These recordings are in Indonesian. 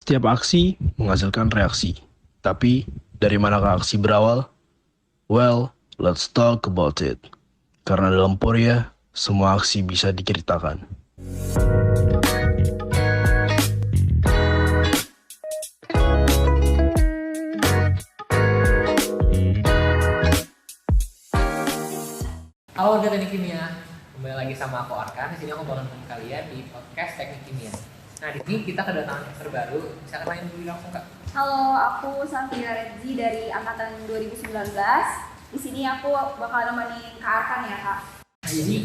Setiap aksi menghasilkan reaksi. Tapi, dari manakah aksi berawal? Well, let's talk about it. Karena dalam Poria, semua aksi bisa diceritakan. Halo warga Teknik Kimia, kembali lagi sama aku Arkan. Di sini aku bakal nemenin kalian di podcast Teknik Kimia. Nah, di sini kita kedatangan yang terbaru. Bisa kenalin dulu langsung, Kak. Halo, aku Safira Redzi dari angkatan 2019. Di sini aku bakal nemenin Kak Arkan ya, Kak. Nah, jadi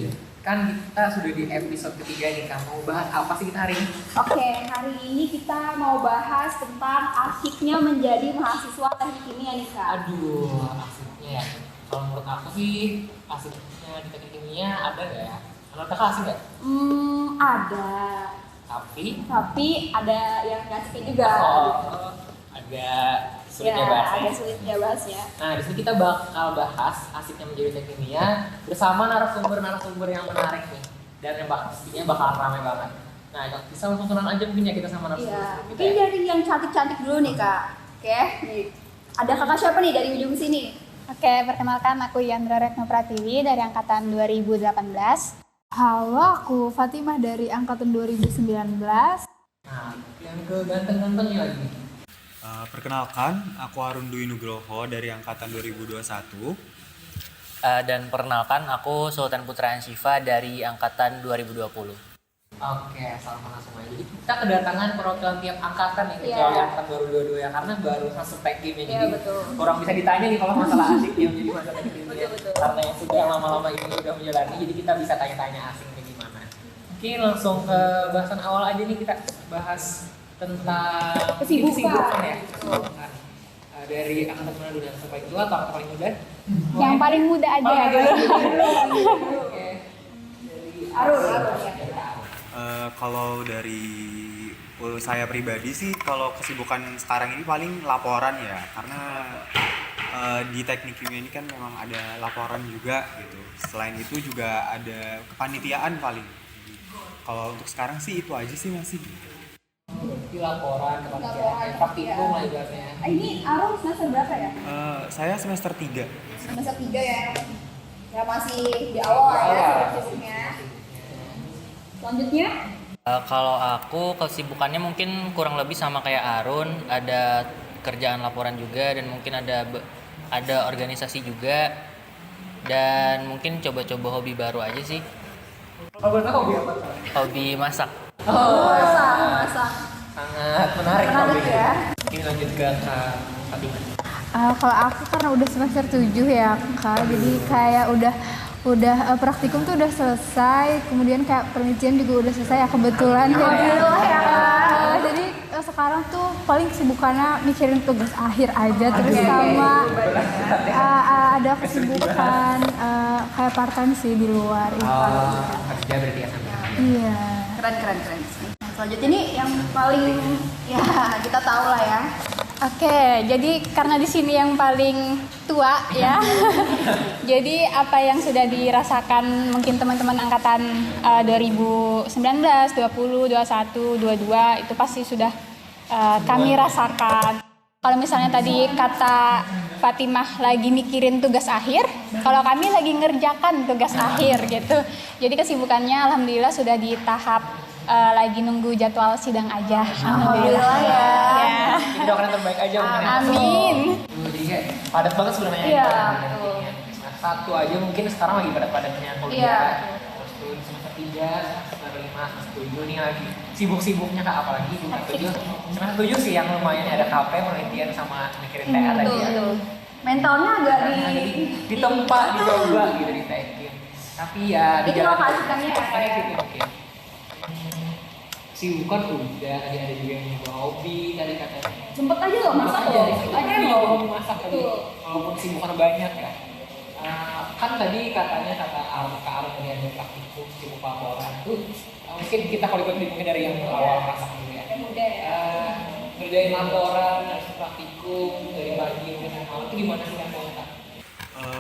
kan kita sudah di episode ketiga nih, Kak. Mau bahas apa sih kita hari ini? Oke, hari ini kita mau bahas tentang asiknya menjadi mahasiswa teknik kimia nih, Kak. Aduh, asiknya ya. Kalau menurut aku sih, asiknya di Teknik Kimia ada nggak ya? Menurut Kakak asik nggak? Ada. Tapi ada yang gak asiknya juga. Ada sulitnya Ya, bahas ya. ada sulitnya bahasnya. Nah, di sini kita bakal bahas asiknya menjadi teknik kimia bersama narasumber yang menarik nih, dan yang pastinya bakalan ramai banget. Nah, bisa langsung kenalan aja mungkin ya kita sama narasumber. Iya, kita mungkin ya. dari yang cantik-cantik dulu nih, Kak. Oke, nih. Ada kakak siapa nih dari ujung sini? Oke, perkenalkan aku Yandra Retno Pratiwi dari angkatan 2018. Halo, aku Fatimah dari angkatan 2019. Nah, yang ke ganteng-gantengnya lagi nih. Perkenalkan, aku Harun Dwi Nugroho dari angkatan 2021. Dan perkenalkan, aku Sultan Putra Ansyifa dari angkatan 2020. Oke, salam langsung aja. Jadi kita kedatangan perwakilan tiap angkatan ya, Iya. kecuali angkatan baru dua ya, karena baru masuk teknik ya, Iya, jadi betul. kurang bisa ditanya nih kalau masalah asik ya menjadi masalah teknik ya. Betul. Karena yang sudah lama-lama ini sudah menjalani, jadi kita bisa tanya-tanya asiknya gimana. Oke, langsung ke bahasan awal aja nih, kita bahas tentang Kesibukan. ya. Kesibukan. Dari angkatan mana dulu, yang paling tua atau angkatan paling muda? Yang paling muda aja. Oh, yang dulu. Oke. Dari Arun ya. Kalau dari saya pribadi sih, kalau kesibukan sekarang ini paling laporan ya, karena di teknik kimia ini kan memang ada laporan juga gitu. Selain itu juga ada kepanitiaan paling. Kalau untuk sekarang sih itu aja sih masih. Di laporan, praktikum lah ibaratnya. Ini Arun semester berapa ya? Saya semester 3. Semester 3 ya. Ya masih di awal ya sibuknya. Selanjutnya, Kalau aku kesibukannya mungkin kurang lebih sama kayak Arun, ada kerjaan laporan juga dan mungkin ada organisasi juga, dan mungkin coba-coba hobi baru aja sih, Kalau boleh tahu hobi apa? hobi masak. masak. Sangat menarik Menarik hobinya. ya. Ini lanjut ke Kak Fatimah. Kalau aku karena udah semester 7 ya, Kak. Jadi kayak udah praktikum tuh udah selesai, kemudian kayak penelitian juga udah selesai ya kebetulan. Alhamdulillah ya, Kak. Jadi sekarang tuh paling kesibukannya mikirin tugas akhir aja, terus sama ada kesibukan kayak part time sih di luar. Kerja berarti ya sambil. Iya. Keren. Nah, selanjutnya ini yang paling ya kita tahu lah ya. Oke, jadi karena di sini yang paling tua ya. Jadi apa yang sudah dirasakan mungkin teman-teman angkatan 2019, 20, 21, 22 itu pasti sudah kami rasakan. Kalau misalnya tadi kata Fatimah lagi mikirin tugas akhir, kalau kami lagi ngerjakan tugas akhir gitu. Jadi kesibukannya alhamdulillah sudah di tahap lagi nunggu jadwal sidang aja. Alhamdulillah ya. Ini doakan yang terbaik aja mungkin. Amin. Jadi kayak padat banget sebenarnya. Iya, ini. betul. Semester 1 aja mungkin sekarang lagi padat-padatnya Iya. kuliah. Terus tuh semester 3, semester 5, semester 7 nih lagi. Sibuk-sibuknya Kak, apalagi semester 7. Semester 7 sih yang lumayan ada KP, penelitian sama mikirin TA tadi ya. Betul. Mentalnya agak ditempa, dicoba gitu, ditekin. Tapi ya Itu jalan- keasikannya ya, Kak, ya. gitu mungkin. Sibukan udah, tadi ada juga yang nyoba hobi, tadi katanya. sempet aja loh masak Aja, loh. kita Aja juga loh. hobi masak tadi, Betul. walaupun sibukan banyak ya. Kan tadi katanya kata Kak Arun tadi ada praktikum, sibuk laporan tuh. Mungkin kita kalau ikut mungkin dari yang awal merasakan dulu ya. Yang muda ya. Ngerjain laporan, terus praktikum dari pagi sampai malam itu gimana sih rasanya Kak?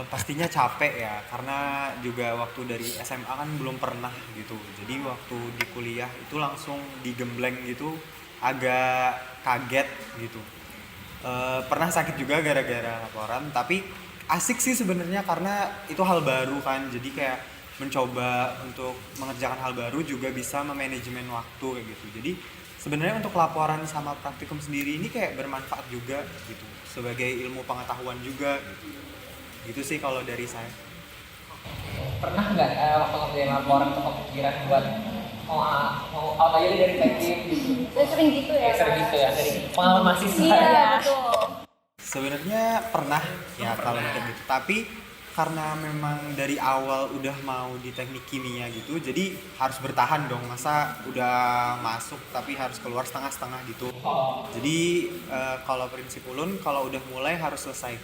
Pastinya capek ya, karena juga waktu dari SMA kan belum pernah gitu. Jadi waktu di kuliah itu langsung digembleng gitu, agak kaget gitu. Pernah sakit juga gara-gara laporan, tapi asik sih sebenarnya karena itu hal baru kan, jadi kayak mencoba untuk mengerjakan hal baru juga bisa memanajemen waktu kayak gitu. Jadi sebenarnya untuk laporan sama praktikum sendiri ini kayak bermanfaat juga gitu, sebagai ilmu pengetahuan juga gitu. Gitu sih kalau dari saya. Pernah nggak waktu ngerjain laporan atau kepikiran buat mau out aja deh dari teknik gitu? Sering gitu ya. Sering gitu ya, dari pengalaman mahasiswa. Iya, betul. Sebenarnya pernah ya kalau kayak gitu, tapi karena memang dari awal udah mau di teknik kimia gitu, jadi harus bertahan dong, masa udah masuk tapi harus keluar setengah-setengah gitu. Jadi kalau prinsip ulun kalau udah mulai harus selesai.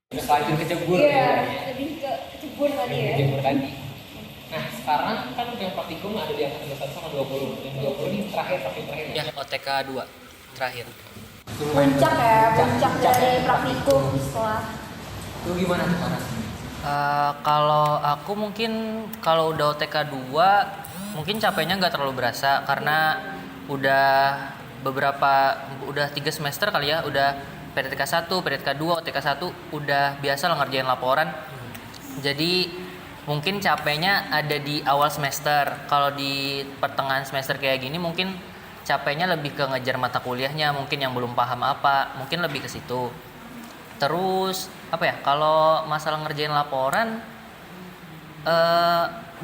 Udah lanjut kecebur Iya, ya. lebih ke kecebur tadi ya. Kecebur tadi. Nah sekarang kan yang praktikum ada di angka 21 sama 20. Yang 20 ini terakhir, praktikum terakhir Ya, OTK 2 terakhir. Puncak ya, puncak dari praktikum setelah. Itu gimana tuh Farah? Kalau aku mungkin kalau udah OTK 2 mungkin capeknya nggak terlalu berasa karena udah 3 semester kali ya, udah PTK 1, PTK 2, OTK 1 udah biasa lah ngerjain laporan. Jadi mungkin capeknya ada di awal semester. Kalau di pertengahan semester kayak gini mungkin capeknya lebih ke ngejar mata kuliahnya, mungkin yang belum paham apa, mungkin lebih ke situ. Terus apa ya, kalau masalah ngerjain laporan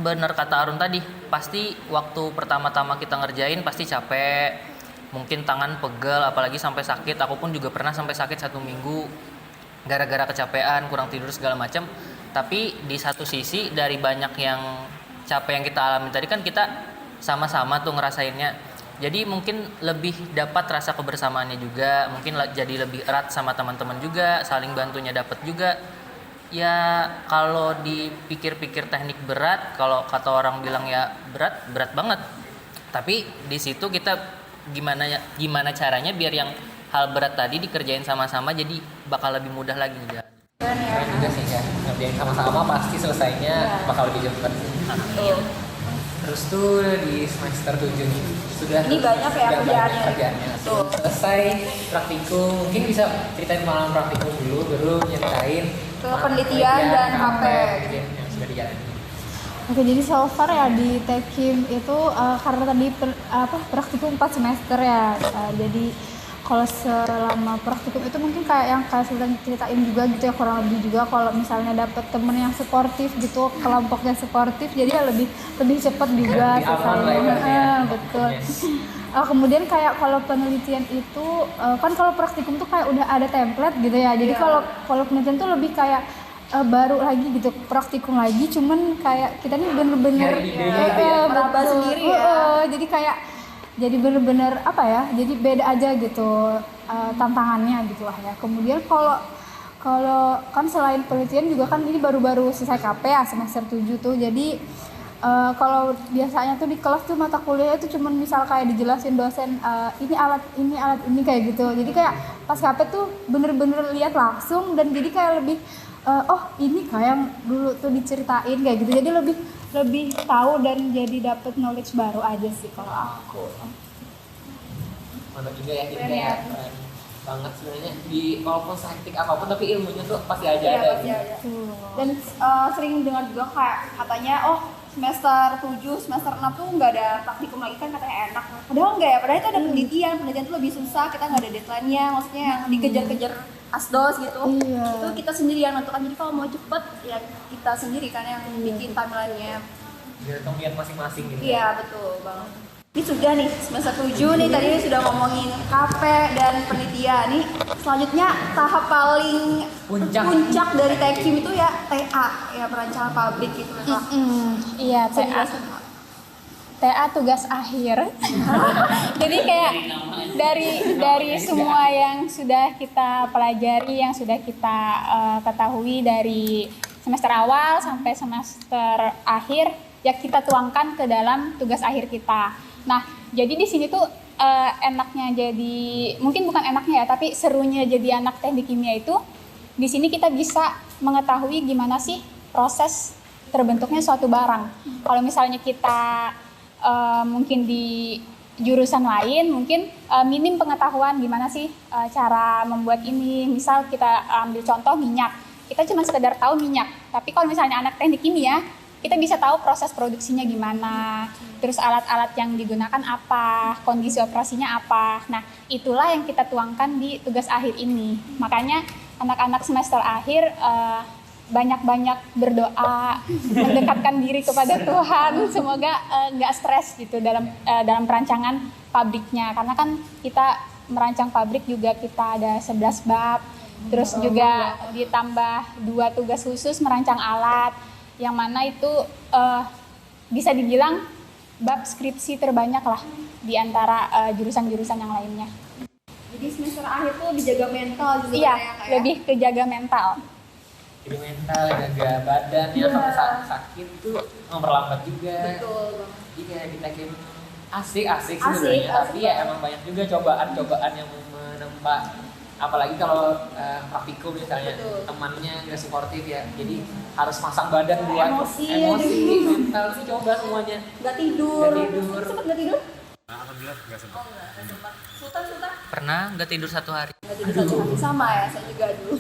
bener kata Arun tadi, pasti waktu pertama-tama kita ngerjain pasti capek, mungkin tangan pegel apalagi sampai sakit. Aku pun juga pernah sampai sakit 1 minggu gara-gara kecapean, kurang tidur segala macam. Tapi di satu sisi dari banyak yang capek yang kita alami tadi kan kita sama-sama tuh ngerasainnya. Jadi mungkin lebih dapat rasa kebersamaannya juga, mungkin jadi lebih erat sama teman-teman juga, saling bantunya dapat juga. Ya kalau dipikir-pikir teknik berat, kalau kata orang bilang ya berat banget. Tapi di situ kita gimana caranya biar yang hal berat tadi dikerjain sama-sama, jadi bakal lebih mudah lagi juga. Keren juga sih ya, ngerjain sama-sama pasti selesainya bakal lebih cepat. Terus tuh di semester 7 nih sudah Ini banyak ya sudah kerjaannya. banyak kerjaannya. Tuh. Selesai praktikum, mungkin bisa ceritain pengalaman praktikum dulu, baru nyeritain Ke penelitian dan HP. yang sudah dijalani. Oke, jadi so far ya di Tekim itu karena tadi praktikum 4 semester ya. Jadi kalau selama praktikum itu mungkin kayak yang sudah ceritain juga gitu ya, kurang lebih juga kalau misalnya dapet temen yang suportif gitu, kelompoknya suportif, jadi ya lebih cepat juga Lebih aman lah ibaratnya. betul. Yes. Kemudian kayak kalau penelitian itu kan kalau praktikum tuh kayak udah ada template gitu ya. Jadi kalau penelitian tuh lebih kayak baru lagi gitu, praktikum lagi, cuman kayak kita nih bener-bener Nyari idenya gitu ya, meraba sendiri ya. jadi kayak jadi bener-bener apa ya, jadi beda aja gitu tantangannya gitu lah ya. Kemudian kalau kan selain penelitian juga kan ini baru-baru selesai KP ya, semester 7 tuh. Jadi kalau biasanya tuh di kelas tuh mata kuliah itu cuman misal kayak dijelasin dosen ini alat ini kayak gitu. Jadi kayak pas KP tuh bener-bener lihat langsung dan jadi kayak lebih oh ini kayak yang dulu tuh diceritain kayak gitu. Jadi lebih tahu dan jadi dapet knowledge baru aja sih kalau aku. Mantap juga ya, ini kayak keren banget sebenarnya di walaupun saktik apapun tapi ilmunya tuh pasti aja Iya, ada. pasti ada. Dan sering dengar juga kayak katanya semester 7, semester 6 tuh nggak ada praktikum lagi kan katanya enak. Padahal nggak ya, padahal itu ada penelitian tuh lebih susah, kita nggak ada deadline-nya, maksudnya yang dikejar-kejar asdos gitu. Iya. Itu kita sendiri yang menentukan, jadi kalau mau cepet ya kita sendiri kan yang bikin timeline-nya. Biar kamu lihat masing-masing gitu. Iya betul banget. Ini sudah nih semester 7 nih, tadi sudah ngomongin KP dan penelitian. Nih selanjutnya tahap paling puncak dari Tekim itu ya TA, ya perancangan pabrik gitu kan. Iya, TA tugas akhir. Jadi kayak dari semua yang sudah kita pelajari, yang sudah kita ketahui dari semester awal sampai semester akhir, ya kita tuangkan ke dalam tugas akhir kita. Nah, jadi di sini tuh enaknya jadi, mungkin bukan enaknya ya, tapi serunya jadi anak teknik kimia itu di sini kita bisa mengetahui gimana sih proses terbentuknya suatu barang. Kalau misalnya kita mungkin di jurusan lain mungkin minim pengetahuan gimana sih cara membuat ini. Misal kita ambil contoh minyak, kita cuma sekedar tahu minyak, tapi kalau misalnya anak teknik kimia, kita bisa tahu proses produksinya gimana, terus alat-alat yang digunakan apa, kondisi operasinya apa. Nah, itulah yang kita tuangkan di tugas akhir ini. Makanya anak-anak semester akhir banyak-banyak berdoa, mendekatkan diri kepada Tuhan, semoga nggak stres gitu dalam perancangan pabriknya. Karena kan kita merancang pabrik juga kita ada 11 bab, terus juga ditambah 2 tugas khusus merancang alat, yang mana itu bisa dibilang bab skripsi terbanyak lah di antara jurusan-jurusan yang lainnya. Jadi semester akhir tuh dijaga mental juga Iya, ya, Kak, ya? lebih ke jaga mental. Jadi mental, jaga badan ya, kalau saat sakit itu memperlambat juga. Betul banget. Iya, kita game asik sebenarnya, tapi ya emang banyak juga cobaan-cobaan yang menempa. Apalagi kalau praktikum misalnya, temannya nggak suportif ya, jadi harus masang badan buat Emosi, mental itu coba semuanya. Nggak tidur. Sempet nggak tidur? Alhamdulillah nggak sempat. Oh nggak sempat. Sultan. Pernah nggak tidur 1 hari? Nggak tidur 1 hari sama ya, saya juga dulu.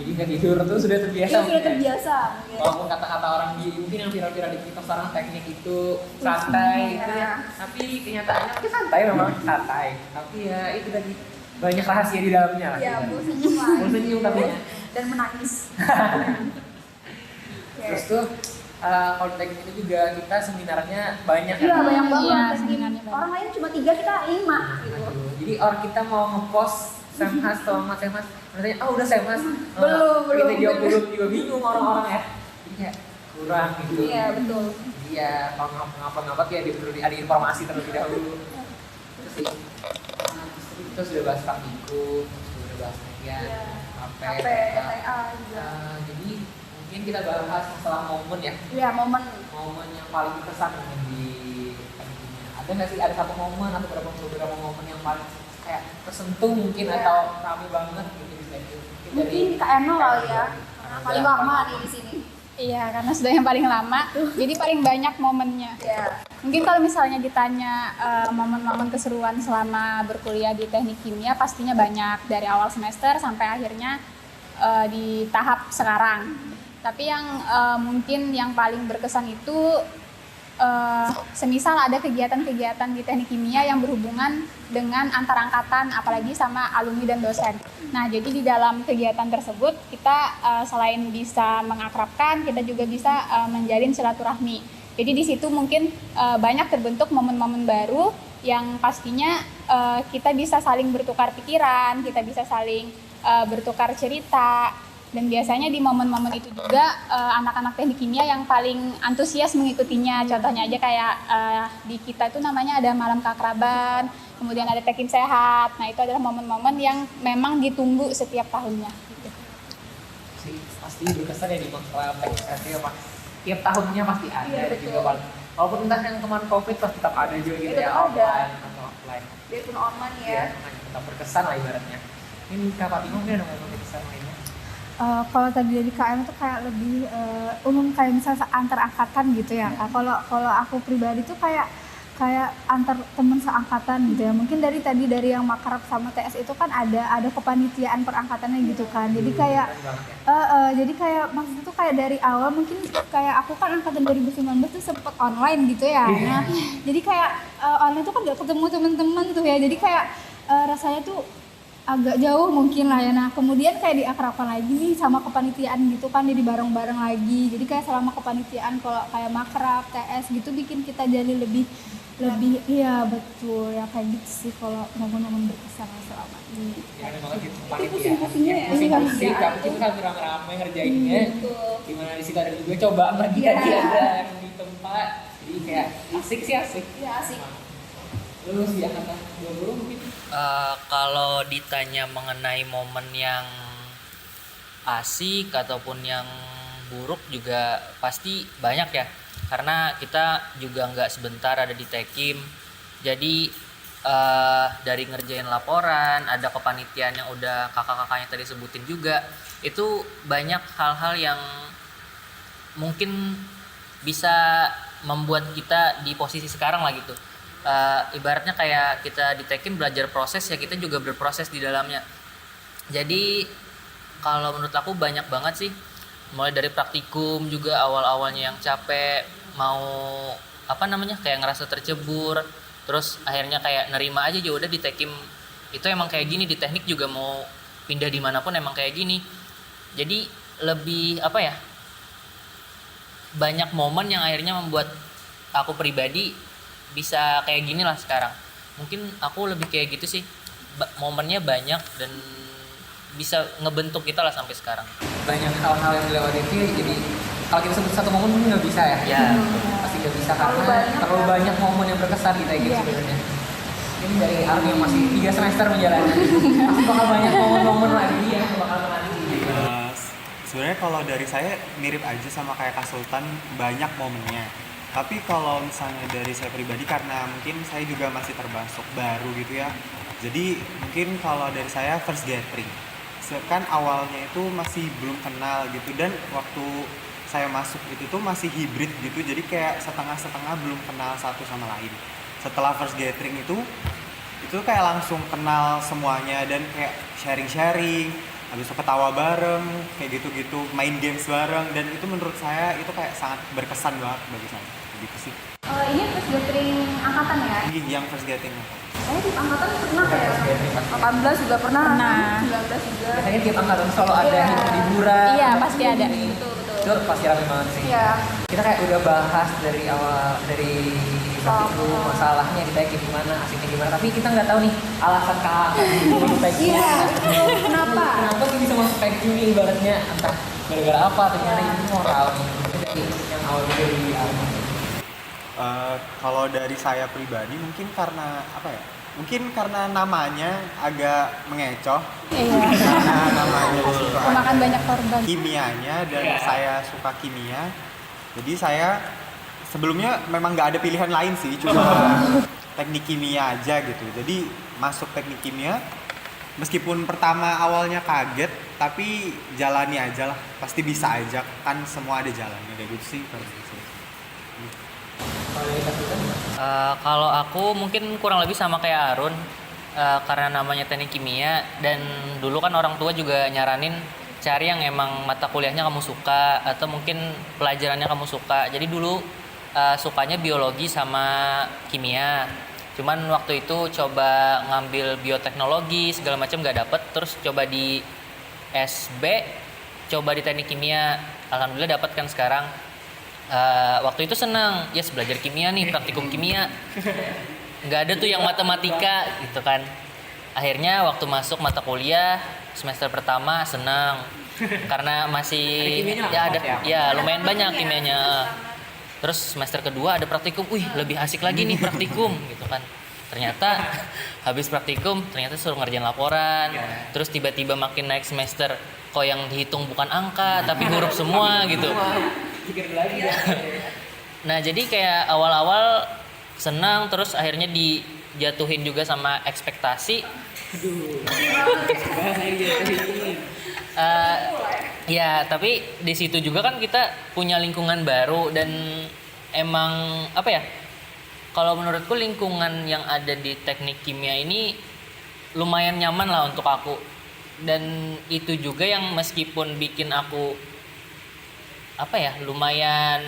Jadi nggak tidur tuh sudah terbiasa. Iya, sudah mungkin ya. terbiasa. Walaupun kata-kata orang mungkin yang viral-viral di TikTok sekarang teknik itu santai gitu ya. Tapi kenyataannya mungkin santai memang santai. Tapi ya itu tadi banyak rahasia di dalamnya lah. Iya, bosenyum lah. Bosenyum tapi ya. Dan menangis. Terus tuh kalau teknik itu juga kita seminarnya banyak Iya, kan? banyak banget. Iya, teknik. seminarnya banyak. Orang lain cuma 3, kita 5 gitu. Aduh, jadi orang kita mau ngepost Semhas atau Mas Semhas, katanya udah Semhas. Belum. Kita jawab belum juga bingung orang-orang ya. Jadi kayak kurang gitu. Iya, betul. Iya, kalau ngapa-ngapa ya perlu ada informasi terlebih dahulu. Terus sih, kita sudah bahas praktikum, sudah bahas media, KP, KP, TA juga. jadi mungkin kita bahas masalah momen ya, Iya, momen. momen yang paling berkesan mungkin di tekniknya. Ada nggak sih, ada satu momen atau beberapa momen yang paling kayak tersentuh mungkin atau rame banget gitu di teknik? Mungkin Kak Eno kali ya. Karena paling lama nih di sini. Iya, karena sudah yang paling lama, jadi paling banyak momennya. Iya. Mungkin kalau misalnya ditanya momen-momen keseruan selama berkuliah di teknik kimia, pastinya banyak dari awal semester sampai akhirnya di tahap sekarang. Tapi yang mungkin yang paling berkesan itu semisal ada kegiatan-kegiatan di teknik kimia yang berhubungan dengan antar angkatan, apalagi sama alumni dan dosen. Nah, jadi di dalam kegiatan tersebut kita selain bisa mengakrabkan, kita juga bisa menjalin silaturahmi. Jadi di situ mungkin banyak terbentuk momen-momen baru yang pastinya kita bisa saling bertukar pikiran, kita bisa saling bertukar cerita. Dan biasanya di momen-momen itu juga anak-anak teknik kimia yang paling antusias mengikutinya. Contohnya aja kayak di kita itu namanya ada malam keakraban, kemudian ada tekim sehat. Nah, itu adalah momen-momen yang memang ditunggu setiap tahunnya. Gitu. Sih, pasti berkesan ya di masalah teknik sehat ya, Pak. Tiap tahunnya pasti ada. Iya, Dan betul. juga walaupun entah yang kemarin COVID pasti tetap ada juga gitu Tetap ya, ada. online atau offline. Biarpun online ya. Iya, makanya tetap berkesan lah ibaratnya. Ini Kak Fatima mungkin ada momen berkesan lainnya? Kalau tadi dari KM itu kayak lebih umum kayak misalnya antar angkatan gitu ya. Kalau aku pribadi tuh kayak antar temen seangkatan gitu ya. Mungkin dari yang makrab sama TS itu kan ada kepanitiaan perangkatannya gitu kan. Jadi kayak jadi kayak maksudnya tuh kayak dari awal mungkin kayak aku kan angkatan 2019 tuh sempet online gitu ya. Nah, jadi kayak online tuh kan gak ketemu teman-teman tuh ya. Jadi kayak rasanya tuh agak jauh mungkin lah ya. Nah, kemudian kayak diakrabkan lagi nih sama kepanitiaan gitu kan, jadi bareng-bareng lagi. Jadi kayak selama kepanitiaan kalau kayak makrab, TS gitu bikin kita jadi lebih iya betul ya, kayak gitu sih kalau momen-momen berkesan selama ini. Ya, memang gitu. Itu pusing-pusingnya ya. Pusing-pusing, tapi kita kan rame-rame ngerjainnya. Gimana di situ ada juga cobaan lagi Iya. tadi ada yang di tempat. Jadi kayak asik sih asik. Iya, asik. Lulus di angkatan 20 mungkin. Kalau ditanya mengenai momen yang asik ataupun yang buruk juga pasti banyak ya, karena kita juga nggak sebentar ada di Tekim. Jadi dari ngerjain laporan, ada kepanitiaan yang udah kakak-kakaknya tadi sebutin juga, itu banyak hal-hal yang mungkin bisa membuat kita di posisi sekarang lah gitu. ibaratnya kayak kita di Tekim belajar proses ya, kita juga berproses di dalamnya. Jadi kalau menurut aku banyak banget sih, mulai dari praktikum juga awal-awalnya yang capek, mau kayak ngerasa tercebur, terus akhirnya kayak nerima aja ya udah di Tekim itu emang kayak gini, di teknik juga mau pindah dimanapun emang kayak gini. Jadi lebih banyak momen yang akhirnya membuat aku pribadi bisa kayak gini lah sekarang. Mungkin aku lebih kayak gitu sih, momennya banyak dan bisa ngebentuk kita lah sampai sekarang. Banyak hal-hal yang dilewati itu, jadi kalau kita sebut satu momen mungkin nggak bisa ya. Ya. Pasti nggak bisa karena terlalu banyak momen yang berkesan di Tekim sebenarnya. Ini dari Arun yang masih 3 semester menjalani, pasti bakal banyak momen-momen lagi yang bakal menanti. Sebenarnya kalau dari saya mirip aja sama kayak Kak Sultan, banyak momennya. Tapi kalau misalnya dari saya pribadi, karena mungkin saya juga masih termasuk baru gitu ya, jadi mungkin kalau dari saya first gathering kan awalnya itu masih belum kenal gitu, dan waktu saya masuk itu tuh masih hibrid gitu, jadi kayak setengah-setengah belum kenal satu sama lain. Setelah first gathering itu kayak langsung kenal semuanya dan kayak sharing-sharing, habis itu ketawa bareng, kayak gitu-gitu, main games bareng, dan itu menurut saya itu kayak sangat berkesan banget bagi saya, gitu sih. Ini first gathering angkatan ya? Yang first gathering. Saya di angkatan pernah kayak 18 juga pernah. 19 juga. Biasanya tiap angkatan selalu ada hiburan. Iya, pasti ada. Betul. Itu pasti rame banget sih. Iya. Kita kayak udah bahas dari awal, dari itu masalahnya di Tekim gimana, asiknya gimana, tapi kita nggak tahu nih alasan kakak di Tekim. Iya. Kenapa sih bisa masuk Tekim ini, ibaratnya entah gara-gara apa, ternyata ini moral nih. Itu dari yang awal dari Kalau dari saya pribadi mungkin karena mungkin karena namanya agak mengecoh. Iya. Karena namanya suka Makan banyak korban. kimianya, dan saya suka kimia. Jadi saya sebelumnya memang nggak ada pilihan lain sih, cuma teknik kimia aja gitu. Jadi masuk teknik kimia, meskipun pertama awalnya kaget, tapi jalani aja lah, pasti bisa aja, kan semua ada jalannya kayak gitu sih. Kalau aku mungkin kurang lebih sama kayak Arun, karena namanya teknik kimia, dan dulu kan orang tua juga nyaranin cari yang emang mata kuliahnya kamu suka atau mungkin pelajarannya kamu suka. Jadi dulu sukanya biologi sama kimia, cuman waktu itu coba ngambil bioteknologi segala macam nggak dapet, terus coba di SB, coba di teknik kimia, alhamdulillah dapat kan sekarang. Waktu itu senang, yes belajar kimia nih, praktikum kimia. Nggak ada tuh yang matematika gitu kan. Akhirnya waktu masuk mata kuliah semester pertama senang karena masih lumayan banyak kimianya. Terus semester kedua ada praktikum, lebih asik lagi nih praktikum gitu kan. Ternyata habis praktikum ternyata suruh ngerjain laporan. Terus tiba-tiba makin naik semester, kok yang dihitung bukan angka tapi huruf semua gitu. Nah jadi kayak awal-awal senang, terus akhirnya dijatuhin juga sama ekspektasi. Ya tapi di situ juga kan kita punya lingkungan baru, dan emang kalau menurutku lingkungan yang ada di teknik kimia ini lumayan nyaman lah untuk aku, dan itu juga yang meskipun bikin aku lumayan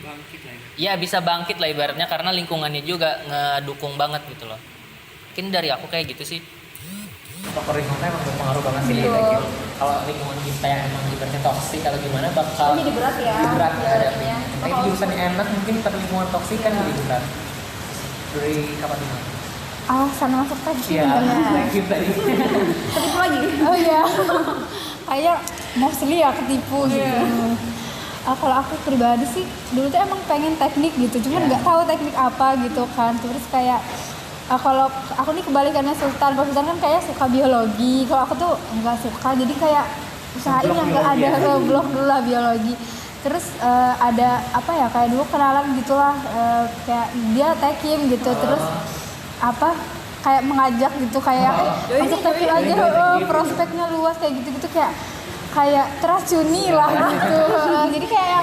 bangkit lah ya, bisa bangkit lah ibaratnya, karena lingkungannya juga ngedukung banget gitu loh. Mungkin dari aku kayak gitu sih. Faktor lingkungan emang berpengaruh banget sih di Tekim. Kalau lingkungan kita yang emang ibaratnya toksik atau gimana, bakal jadi berat ya. Hadapinnya. Tapi jurusan yang enak mungkin tapi lingkungan toksik kan jadi berat. Dari kapan dimana? Alasan masuk Tekim. Iya, Tekim tadi. Ketipu lagi. Oh iya. Kayak mostly ya ketipu gitu. Kalau aku pribadi sih dulu tuh emang pengen teknik gitu, cuman nggak tahu teknik apa gitu kan. Terus kayak kalau aku nih kebalikannya Sultan, kalau Sultan kan kayak suka biologi, kalau aku tuh nggak suka, jadi kayak usahain yang nggak ada blok dulu lah biologi. Terus ada kayak dulu kenalan gitulah, kayak dia Tekim gitu, terus kayak mengajak gitu, kayak masuk Tekim aja, prospeknya luas kayak gitu-gitu, kayak teracuni lah gitu. Jadi kayak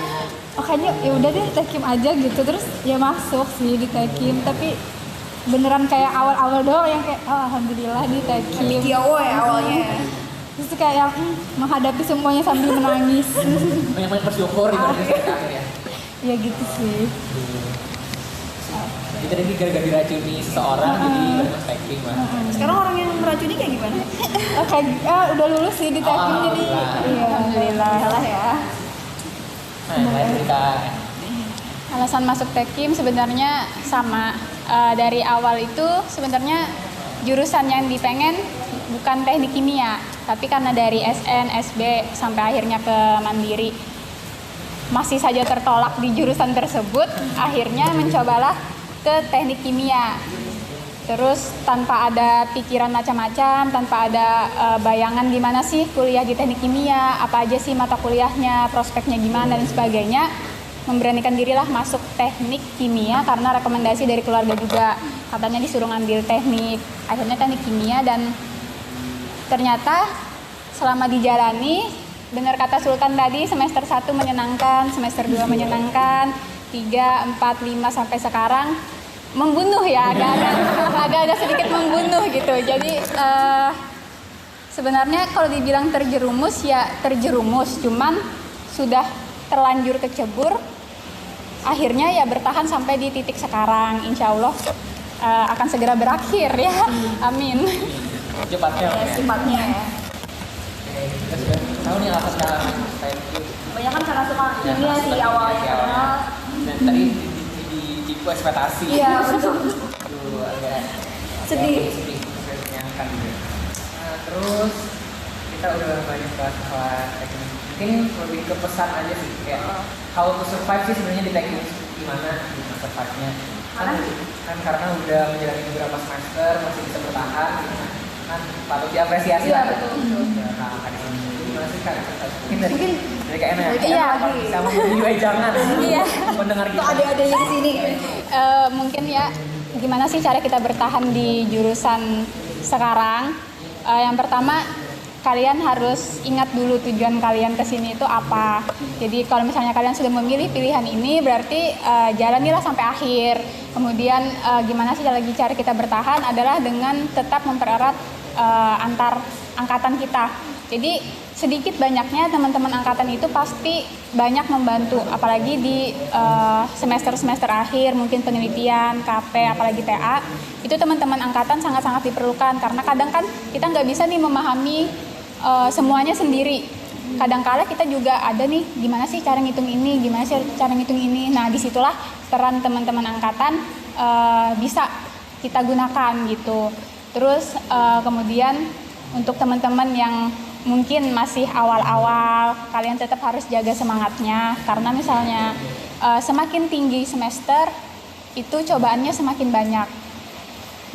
kayaknya ya udah deh Tekim aja gitu, terus ya masuk sih di Tekim. Tapi beneran kayak awal-awal doang yang kayak oh, alhamdulillah di Tekim. Kiowo ya awalnya. Terus kayak yang menghadapi semuanya sambil menangis. Banyak-banyak bersyukur ibaratnya sampai akhir ya. Ya gitu sih. Jadi tadi gara-gara diracuni seseorang jadi ibaratnya stacking mah. Sekarang orang yang meracuni kayak gimana? Udah lulus sih di Tekim jadi iya alhamdulillah. Salah ya. Nah, yang lain cerita. Alasan masuk Tekim sebenarnya sama. Dari awal itu sebenarnya jurusan yang dipengen bukan teknik kimia, tapi karena dari SN, SB sampai akhirnya ke Mandiri masih saja tertolak di jurusan tersebut, akhirnya mencobalah ke teknik kimia. Terus tanpa ada pikiran macam-macam, tanpa ada bayangan gimana sih kuliah di teknik kimia, apa aja sih mata kuliahnya, prospeknya gimana dan sebagainya, memberanikan dirilah masuk teknik kimia karena rekomendasi dari keluarga juga, katanya disuruh ngambil teknik, akhirnya teknik kimia. Dan ternyata selama dijalani, benar kata Sultan tadi, semester 1 menyenangkan, semester 2 menyenangkan, 3, 4, 5 sampai sekarang membunuh ya, agak-agak sedikit membunuh gitu. Jadi sebenarnya kalau dibilang terjerumus ya terjerumus, cuman sudah terlanjur kecebur, akhirnya ya bertahan sampai di titik sekarang. Insya Allah akan segera berakhir ya, amin. Cepatnya Ya, sifatnya ya. Kita sudah tahu nih alasan kenapa saya itu. Banyak kan karena suka kimia sih awalnya. Dan tadi ditipu ekspektasi. Iya betul. Tuh agak Sedih. sedih menyayangkan gitu. Nah, terus kita udah banyak bahas soal teknik. Mungkin lebih ke pesan aja sih, kayak how to survive sih sebenarnya di teknik gimana gitu survive-nya. Kan karena udah menjalani beberapa semester masih bisa bertahan gitu kan patut diapresiasi Iya lah. betul. Nah, ada yang gimana sih kan? Mungkin dari Kak Ena Mungkin ya, lagi. bisa memberi jangan Iya. mendengar Untuk kita. adik-adiknya di sini. Mungkin ya gimana sih cara kita bertahan di jurusan sekarang. Yang pertama, kalian harus ingat dulu tujuan kalian ke sini itu apa. Jadi kalau misalnya kalian sudah memilih pilihan ini, berarti jalanilah sampai akhir. Kemudian gimana sih lagi cara kita bertahan adalah dengan tetap mempererat antar angkatan kita. Jadi sedikit banyaknya teman-teman angkatan itu pasti banyak membantu, apalagi di semester-semester akhir, mungkin penelitian, KP, apalagi TA, itu teman-teman angkatan sangat-sangat diperlukan, karena kadang kan kita nggak bisa nih memahami semuanya sendiri. Kadang-kala kita juga ada nih, gimana sih cara ngitung ini, gimana sih cara ngitung ini. Nah, disitulah peran teman-teman angkatan bisa kita gunakan gitu. Terus kemudian untuk teman-teman yang mungkin masih awal-awal, kalian tetap harus jaga semangatnya, karena misalnya semakin tinggi semester itu cobaannya semakin banyak,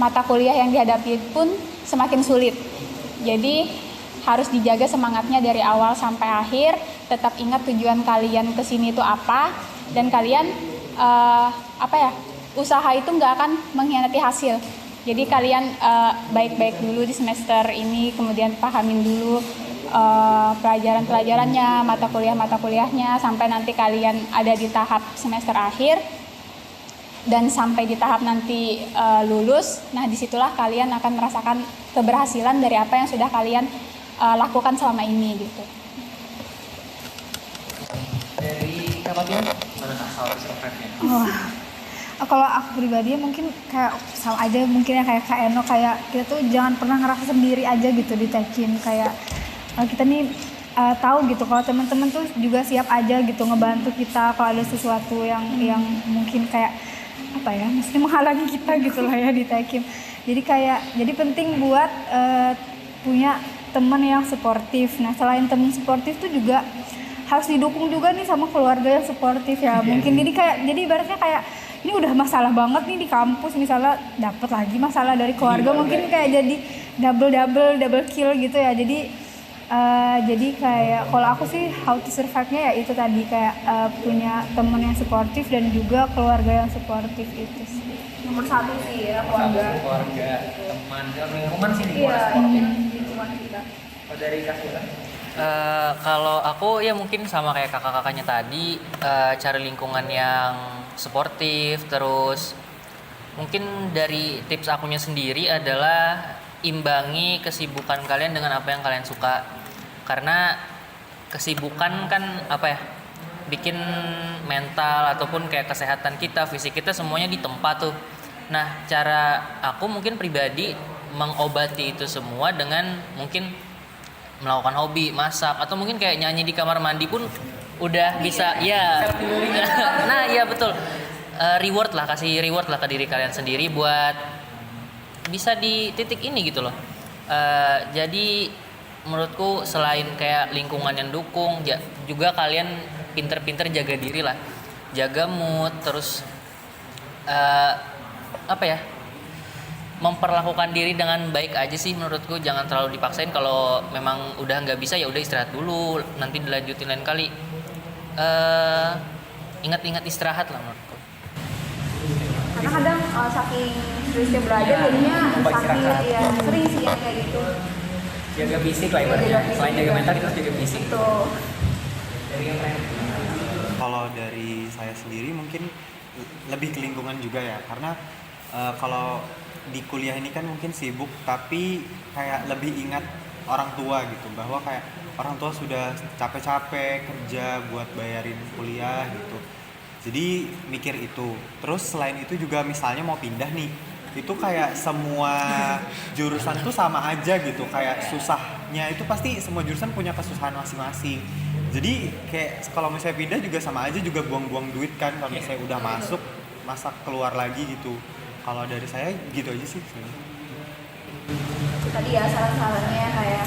mata kuliah yang dihadapi pun semakin sulit. Jadi harus dijaga semangatnya dari awal sampai akhir, tetap ingat tujuan kalian ke sini itu apa, dan kalian usaha itu nggak akan mengkhianati hasil. Jadi kalian baik-baik dulu di semester ini, kemudian pahamin dulu pelajaran-pelajarannya, mata kuliahnya, sampai nanti kalian ada di tahap semester akhir dan sampai di tahap nanti lulus. Nah, disitulah kalian akan merasakan keberhasilan dari apa yang sudah kalian lakukan selama ini gitu. Dari Kak Fatin, gimana Kak soal survive-nya? Kalau aku pribadi mungkin kayak sama aja mungkin ya kayak Kak Eno, kayak kita tuh jangan pernah ngerasa sendiri aja gitu di Tekim. Kayak kita nih tahu gitu kalau teman-teman tuh juga siap aja gitu ngebantu kita kalau ada sesuatu yang mungkin kayak apa ya, mesti menghalangi kita gitu lah ya di Tekim. Jadi penting buat punya teman yang suportif. Nah, selain teman suportif tuh juga harus didukung juga nih sama keluarga yang suportif ya. Mungkin jadi ibaratnya kayak ini udah masalah banget nih di kampus, misalnya dapat lagi masalah dari keluarga, mungkin kayak jadi double kill gitu ya. Jadi kayak kalau aku sih how to survive-nya ya itu tadi, kayak punya teman yang suportif dan juga keluarga yang suportif itu sih. Nomor 1 sih ya keluarga. Keluarga, teman, lingkungan sih di Iya, sportif. lingkungan kita. Kalau dari Kak Sila? Kalau aku ya mungkin sama kayak kakak-kakaknya tadi, cari lingkungan yang suportif, terus Mungkin dari tips akunya sendiri adalah imbangi kesibukan kalian dengan apa yang kalian suka. Karena kesibukan kan bikin mental ataupun kayak kesehatan kita, fisik kita semuanya ditempa tuh. Nah, cara aku mungkin pribadi mengobati itu semua dengan mungkin melakukan hobi, masak, atau mungkin kayak nyanyi di kamar mandi pun udah bisa ya. Nah, iya betul. Kasih reward lah ke diri kalian sendiri buat bisa di titik ini gitu loh. Jadi menurutku selain kayak lingkungan yang dukung, juga kalian pinter-pinter jaga diri lah, jaga mood, terus memperlakukan diri dengan baik aja sih menurutku. Jangan terlalu dipaksain. Kalau memang udah nggak bisa ya udah istirahat dulu, nanti dilanjutin lain kali. Ingat-ingat istirahat lah menurutku. Karena kadang saking seriusnya belajar jadinya sakit ya, sering sih ya kayak gitu. Jaga fisik lah ibaratnya. Selain jaga mental kita harus jaga fisik. Tuh. Dari yang lain. Kalau dari saya sendiri mungkin lebih ke lingkungan juga ya, karena kalau di kuliah ini kan mungkin sibuk, tapi kayak lebih ingat orang tua gitu, bahwa kayak orang tua sudah capek-capek kerja buat bayarin kuliah gitu. Jadi mikir itu. Terus selain itu juga misalnya mau pindah nih, itu kayak semua jurusan tuh sama aja gitu, kayak susahnya itu pasti semua jurusan punya kesusahan masing-masing. Jadi kayak kalau misalnya pindah juga sama aja, juga buang-buang duit kan kalau misalnya udah masuk, masa keluar lagi gitu. Kalau dari saya gitu aja sih sebenarnya. Tadi ya saran-sarannya kayak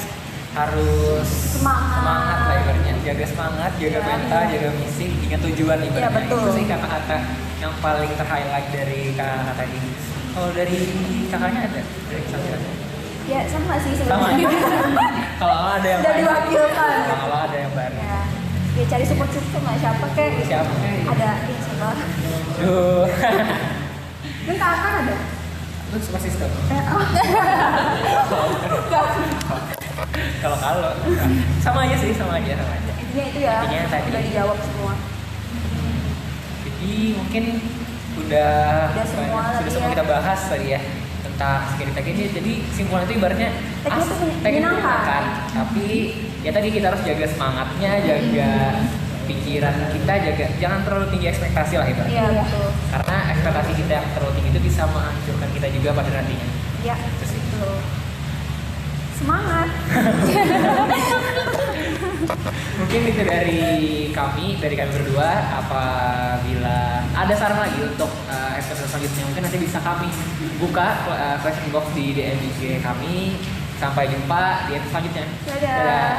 harus semangat lah ibaratnya, jaga semangat, jaga mental, jaga fisik, ingat tujuan ibaratnya. Ya, betul. Itu sih kata-kata yang paling ter-highlight dari kakak tadi. Kalau dari kakaknya ada? Dari Samira? ya sama sih Sama. sebenarnya. Kalau ada yang Udah baik. diwakilkan. Kalau ada yang baru. Ya cari support system lah, siapa kek gitu. Siapa kek? Ada ya sabar. Duh. Kan kakak ada. Lu suka sistem? Oh. Kalau sama aja sih, sama aja. Intinya itu ya. Intinya tadi. Udah dijawab semua. Jadi mungkin udah semua tadi sudah semua ya. kita bahas tadi ya tentang teknik ini. Jadi simpulan itu ibaratnya Teknik itu teknik menyenangkan. tapi ya tadi kita harus jaga semangatnya, jaga pikiran kita, jangan terlalu tinggi ekspektasi lah ibaratnya. Iya betul. Karena ekspektasi kita yang terlalu tinggi itu bisa menghancurkan kita juga pada nantinya. Ya Itu sih. betul. Semangat. Mungkin itu dari kami berdua. Apabila ada saran lagi untuk episode selanjutnya, mungkin nanti bisa kami buka question box di DM IG kami. Sampai jumpa di episode selanjutnya. Dadah.